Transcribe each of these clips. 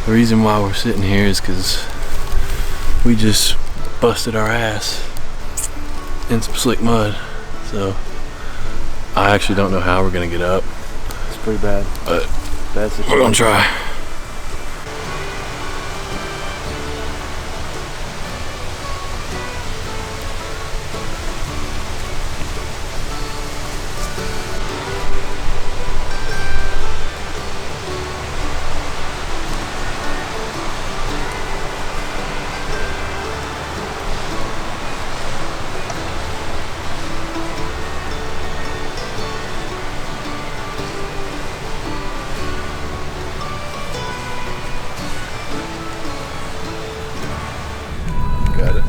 The reason why we're sitting here is because we just busted our ass in some slick mud. So I actually don't know how we're gonna get up. It's pretty bad. But bad situation. we're gonna try. Got it.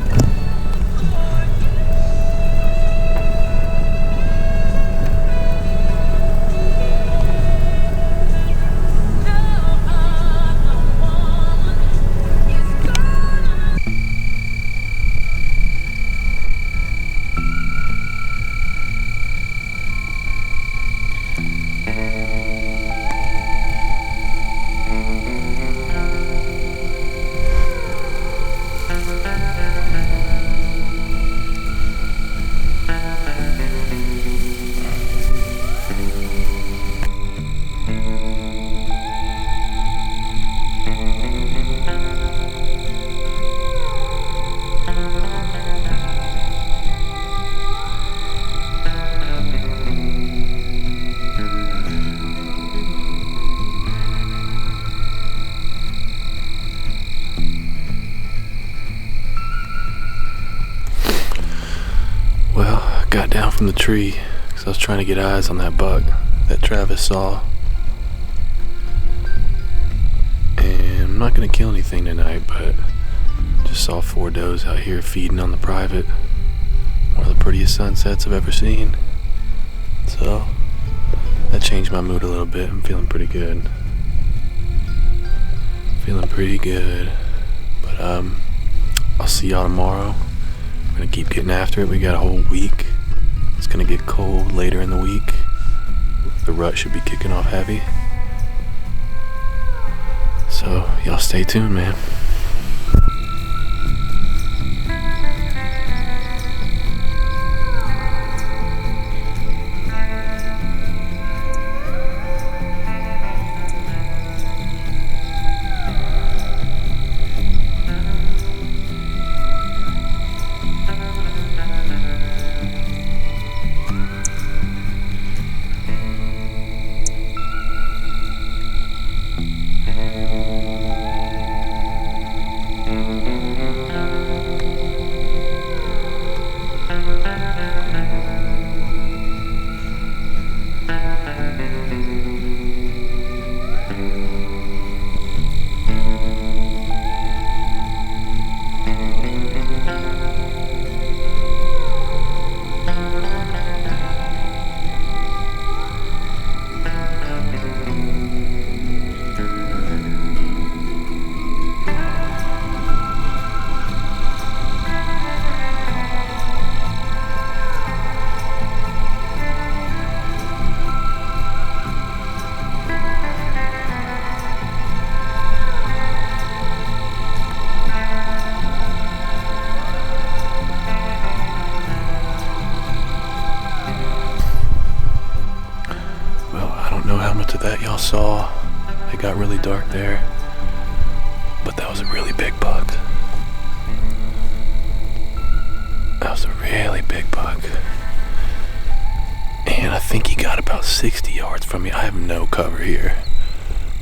Well, I got down from the tree because I was trying to get eyes on that buck that Travis saw. And I'm not going to kill anything tonight, but just saw 4 does out here feeding on the private. One of the prettiest sunsets I've ever seen. So that changed my mood a little bit. I'm feeling pretty good. But I'll see y'all tomorrow. We're gonna keep getting after it. We got a whole week. It's gonna get cold later in the week. The rut should be kicking off heavy. So y'all stay tuned, man. That y'all saw, it got really dark there, but that was a really big buck. That was a really big buck, and I think he got about 60 yards from me. I have no cover here.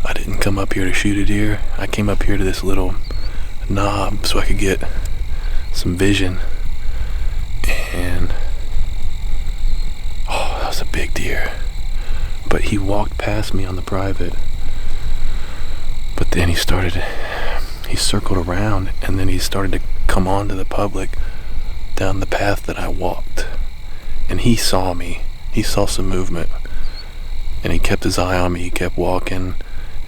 I didn't come up here to shoot a deer. I came up here to this little knob so I could get some vision, and oh, that was a big deer. But he walked past me on the private, but then he circled around, and then he started to come onto the public down the path that I walked, and he saw me. He saw some movement, and he kept his eye on me. He kept walking,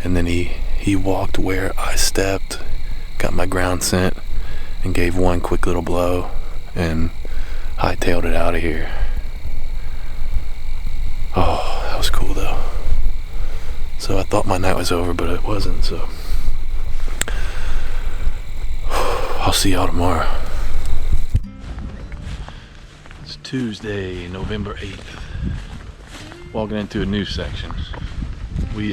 and then he walked where I stepped, got my ground scent, and gave one quick little blow, and hightailed it out of here. Oh, that was cool though. So I thought my night was over, but it wasn't, so I'll see y'all tomorrow. It's Tuesday, November 8th. Walking into a new section. We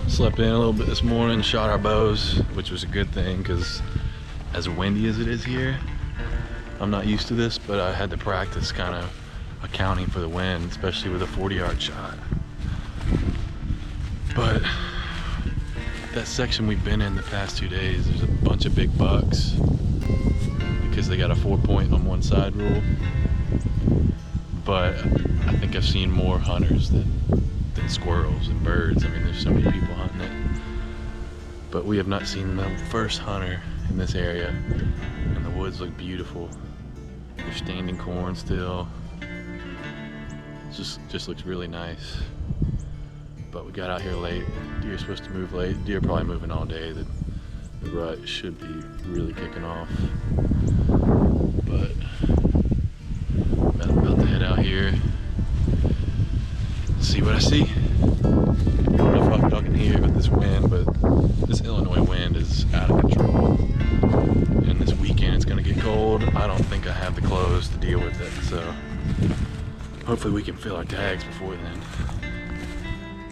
slept in a little bit this morning, shot our bows, which was a good thing because as windy as it is here, I'm not used to this, but I had to practice kind of accounting for the wind, especially with a 40-yard shot. But that section we've been in the past 2 days, there's a bunch of big bucks because they got a 4-point on one side rule. But I think I've seen more hunters than squirrels and birds. I mean, there's so many people hunting it. But we have not seen the first hunter in this area, and the woods look beautiful. There's standing corn still. It just looks really nice. But we got out here late. Deer's supposed to move late. Deer probably moving all day. The rut should be really kicking off. But I'm about to head out here, see what I see. I don't know if y'all can hear with this wind, but this Illinois wind is out of control. And this weekend it's gonna get cold. I don't think I have the clothes to deal with it, so hopefully we can fill our tags before then.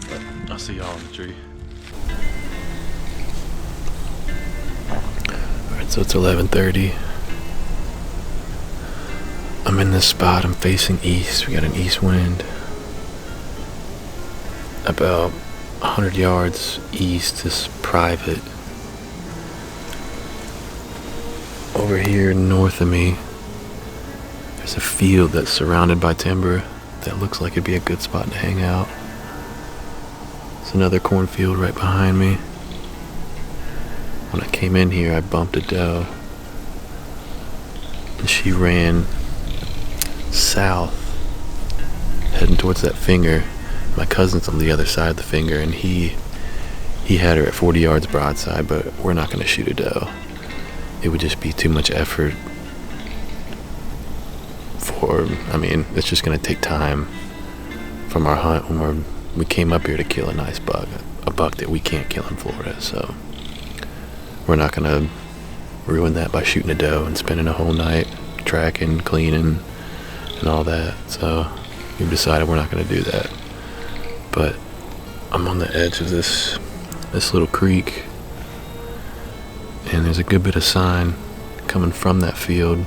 But I'll see y'all in the tree. Alright, so it's 11:30. I'm in this spot, I'm facing east. We got an east wind. About 100 yards east is private. Over here north of me, there's a field that's surrounded by timber that looks like it'd be a good spot to hang out. There's another cornfield right behind me. When I came in here, I bumped a doe, and she ran south, heading towards that finger. My cousin's on the other side of the finger, and he had her at 40 yards broadside, but we're not going to shoot a doe. It would just be too much effort it's just going to take time from our hunt when we came up here to kill a nice buck, a buck that we can't kill in Florida, so we're not going to ruin that by shooting a doe and spending a whole night tracking, cleaning, and all that. So we've decided we're not going to do that. But I'm on the edge of this little creek, and there's a good bit of sign coming from that field.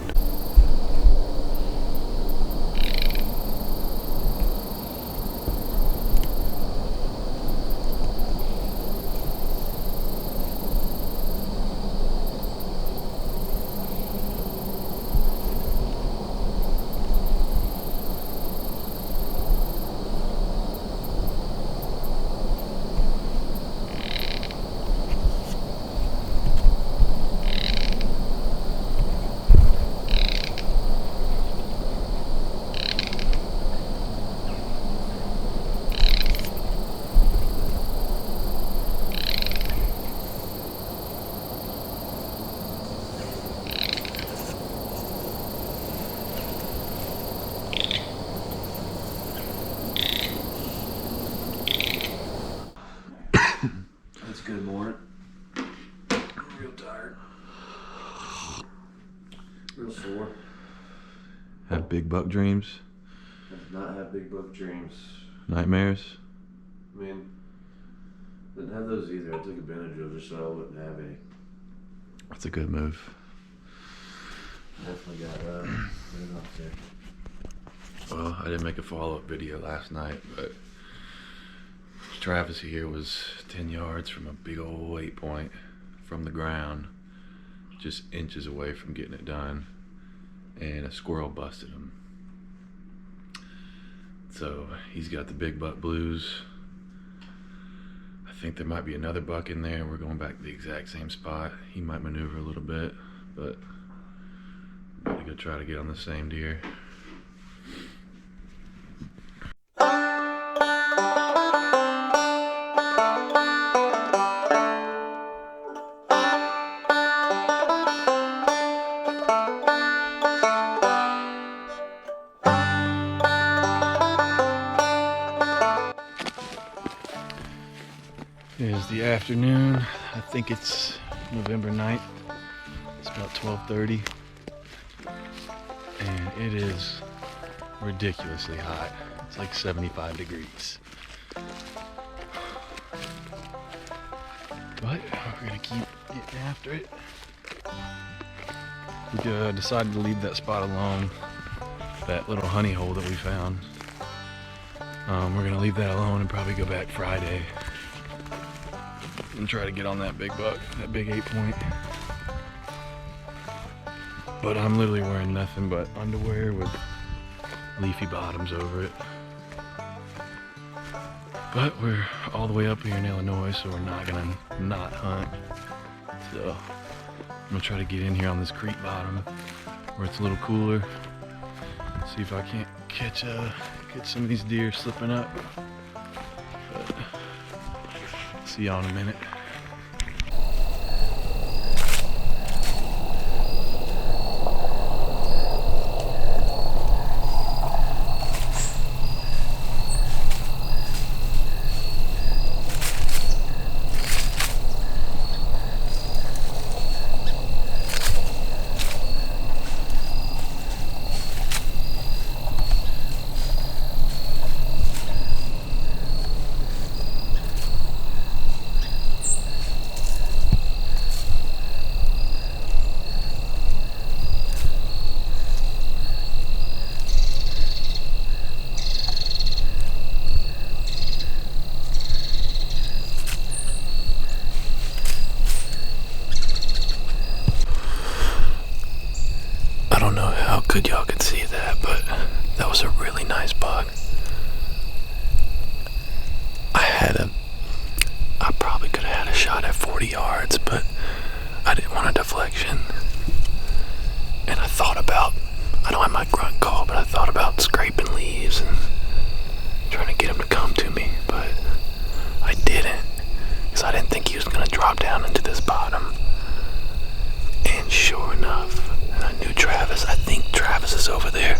Good morning. Real tired. Real sore. Have big buck dreams? I did not have big buck dreams. Nightmares? I mean, didn't have those either. I took advantage of it so I wouldn't have any. That's a good move. Definitely got put it off there. Well, I didn't make a follow-up video last night, but Travis here was 10 yards from a big old 8-point from the ground, just inches away from getting it done, and a squirrel busted him. So he's got the big buck blues. I think there might be another buck in there. We're going back to the exact same spot. He might maneuver a little bit, but I'm going to go try to get on the same deer. Here's the afternoon. I think it's November 9th. about 12:30, and it is ridiculously hot. It's like 75 degrees. But we're gonna keep getting after it. We decided to leave that spot alone, that little honey hole that we found. We're gonna leave that alone and probably go back Friday and try to get on that big buck, that big 8-point. But I'm literally wearing nothing but underwear with leafy bottoms over it. But we're all the way up here in Illinois, so we're not gonna not hunt. So I'm gonna try to get in here on this creek bottom where it's a little cooler. See if I can't catch some of these deer slipping up. But see y'all in a minute. I don't know how good y'all could see that, but that was a really nice buck. I probably could have had a shot at 40 yards, but I didn't want a deflection. And I thought about, I don't have my grunt call, but I thought about scraping leaves and trying to get him to come to me, but I didn't, because I didn't think he was going to drop down into this bottom. And sure enough, and I knew Travis. I think Travis is over there,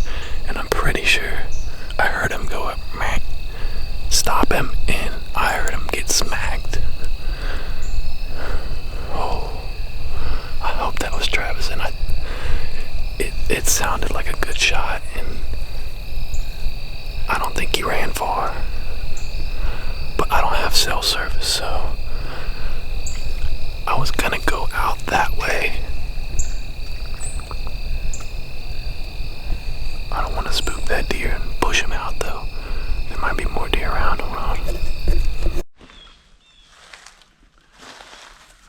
and I'm pretty sure I heard him go up, man, stop him, and I heard him get smacked. Oh, I hope that was Travis, and it sounded like a good shot, and I don't think he ran far, but I don't have cell service, so I was gonna go out that way. I don't want to spook that deer and push him out, though. There might be more deer around. Hold on.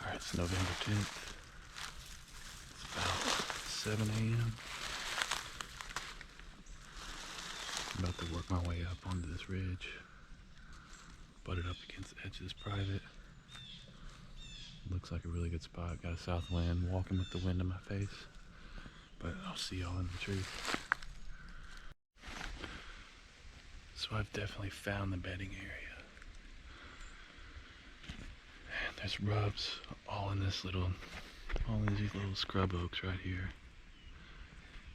Alright, it's November 10th. It's about 7 a.m. I'm about to work my way up onto this ridge. Butted up against the edge of this private. Looks like a really good spot. Got a south wind, walking with the wind in my face. But I'll see y'all in the tree. So I've definitely found the bedding area. And there's rubs all in these little scrub oaks right here.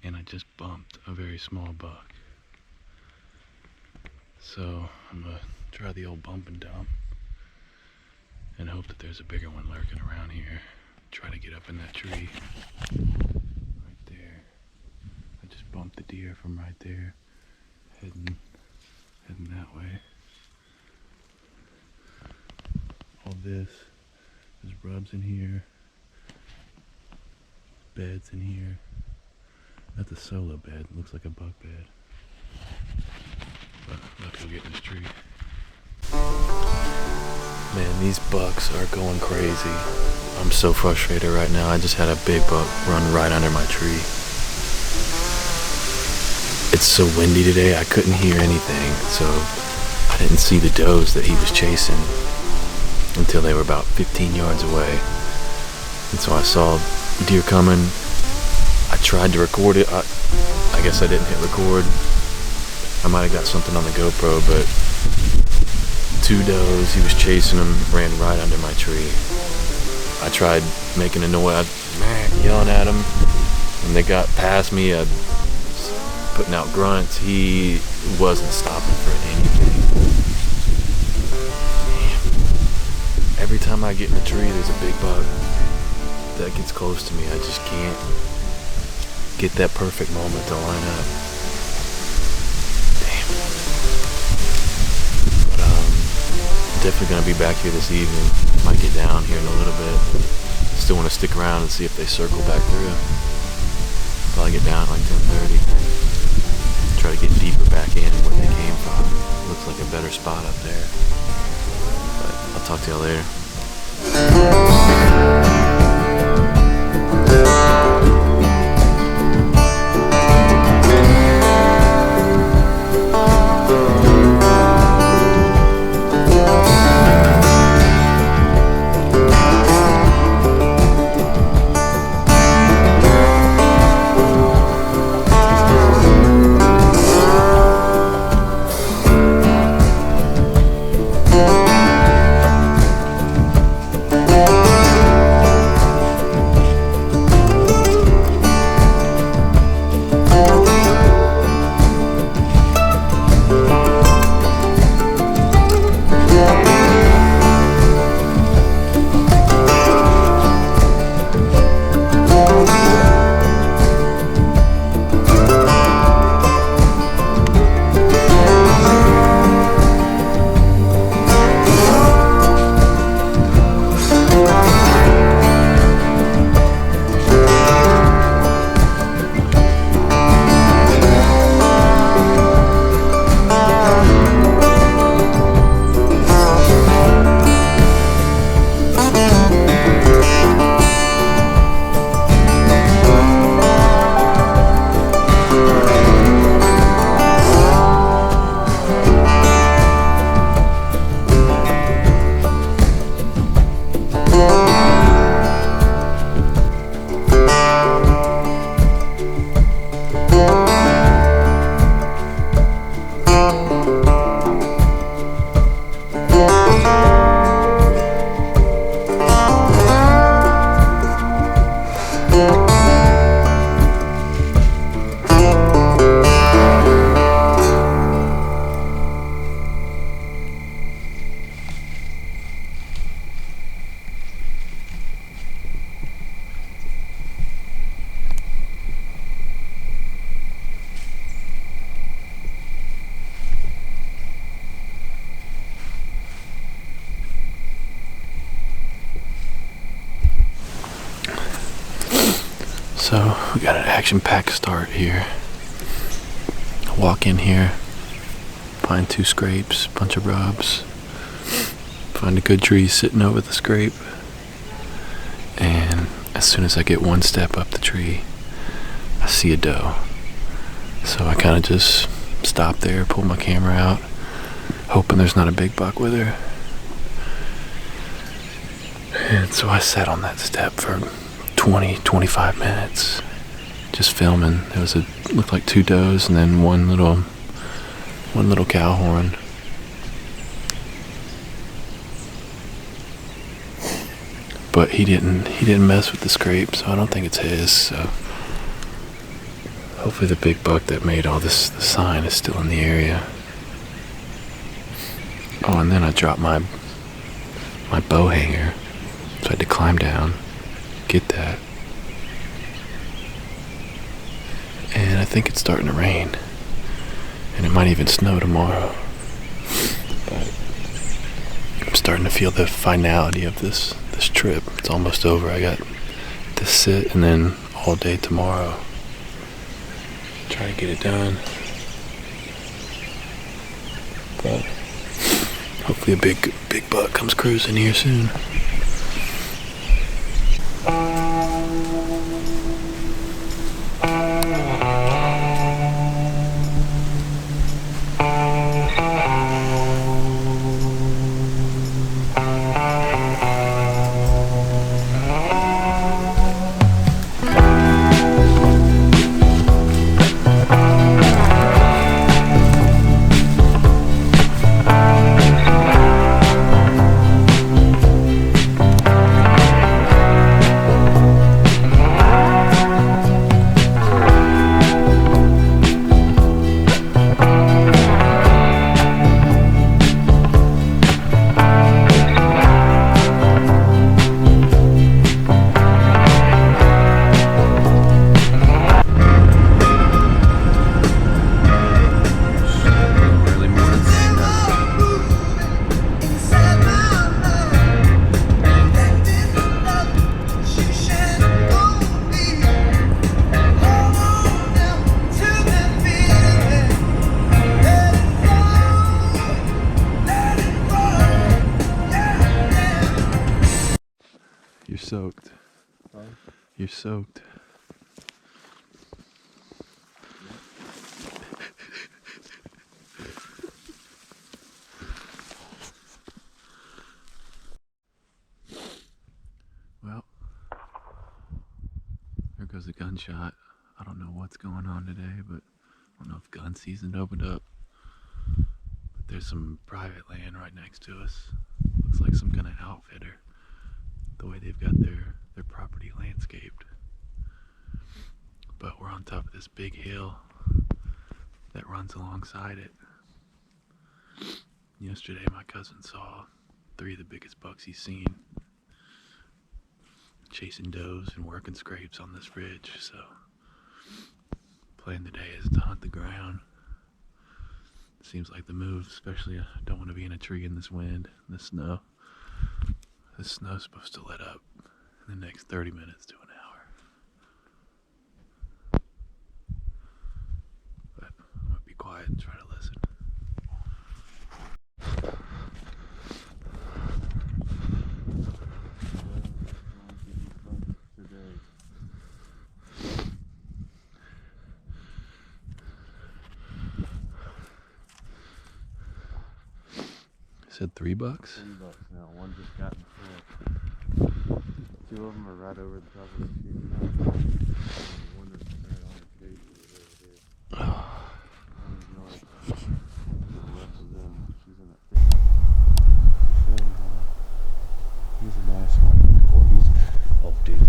And I just bumped a very small buck. So I'm gonna try the old bump and dump and hope that there's a bigger one lurking around here. Try to get up in that tree right there. I just bumped the deer from right there, heading that way. All this, there's rubs in here, beds in here. That's a solo bed, looks like a buck bed. But let's go get in this tree. Man, these bucks are going crazy. I'm so frustrated right now. I just had a big buck run right under my tree. It's so windy today, I couldn't hear anything, so I didn't see the does that he was chasing until they were about 15 yards away. And so I saw deer coming. I tried to record it. I guess I didn't hit record. I might have got something on the GoPro, but 2 does, he was chasing them, ran right under my tree. I tried making a noise, yelling at them, and they got past me, putting out grunts. He wasn't stopping for anything. Damn. Every time I get in the tree, there's a big buck that gets close to me, I just can't get that perfect moment to line up. Damn. But definitely gonna be back here this evening. Might get down here in a little bit. Still want to stick around and see if they circle back through. Probably get down at like 10:30. Try to get deeper back in where they came from. Looks like a better spot up there. But I'll talk to y'all later. So we got an action-packed start here. Walk in here, find 2 scrapes, bunch of rubs, find a good tree sitting over the scrape, and as soon as I get 1 step up the tree, I see a doe. So I kind of just stop there, pull my camera out, hoping there's not a big buck with her. And so I sat on that step for 20-25 minutes just filming. There was looked like 2 does and then one little cow horn. But he didn't mess with the scrape, so I don't think it's his. So hopefully the big buck that made all this the sign is still in the area. Oh, and then I dropped my bow hanger, so I had to climb down, get that. And I think it's starting to rain, and it might even snow tomorrow. But I'm starting to feel the finality of this trip. It's almost over. I got to sit and then all day tomorrow try to get it done. But hopefully a big buck comes cruising here soon. soaked. Huh? You're soaked. Well, there goes a gunshot. I don't know what's going on today, but I don't know if gun season opened up. But there's some private land right next to us. Looks like some kind of outfitter. The way they've got their property landscaped. But we're on top of this big hill that runs alongside it. Yesterday my cousin saw 3 of the biggest bucks he's seen chasing does and working scrapes on this ridge, so plan today is to hunt the ground. Seems like the move, especially I don't want to be in a tree in this wind and this snow. This snow's supposed to let up in the next 30 minutes to an hour. But I'm gonna be quiet and try to listen. Said $3? $3 now. One just got in front. 2 of them are right over the top of the tree now. One that's right on the cage over there. One's north. The rest of them, she's in that thing. He's a nice one. Boy, he's oh, dude.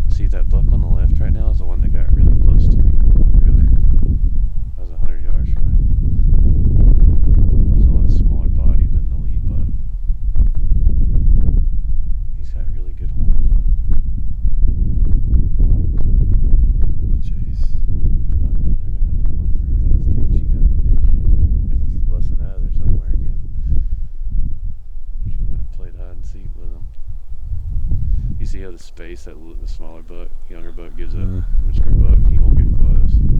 See that buck on the left see how the space that the smaller buck, younger buck gives a mature buck, he won't get close.